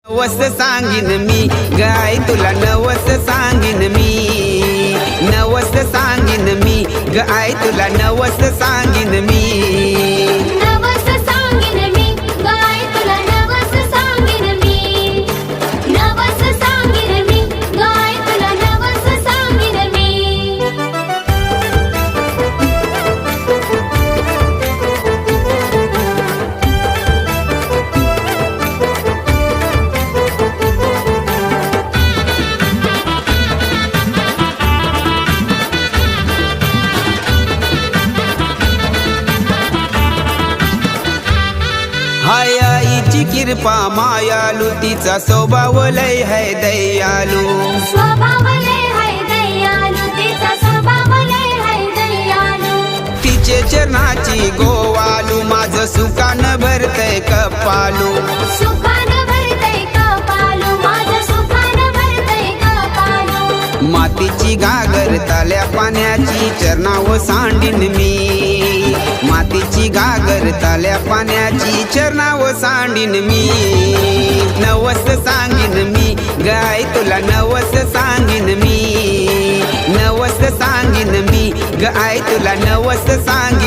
नवस सांगीन मी गाय तुला नवस सांगीन मी नवस सांगीन मी गाय तुला नवस सांगीन मी नवस सांगीन मी गाय तुला नवस सांगीन मी नवस सांगीन मी गाय तुला नवस सांगीन मी हाय आईची कृपा मायालू तिचा स्वभाव लय है दयालू स्वभाव लय है दयालू तिचा स्वभाव लय है दयालू तिचे चरणाची गोवालू माझं सुखानं भरतय कपालू सुखानं भरतय कपालू माझं सुखानं भरतय कपालू मातीची घागर ताल्या पाण्याची चरणाव सांडीन मी मातीची घागर ताल्या पाण्याची चरणाव सांडीन मी नवस सांगीन मी गाय तुला नवस सांगीन मी नवस सांगीन मी गाय तुला नवस सांगीन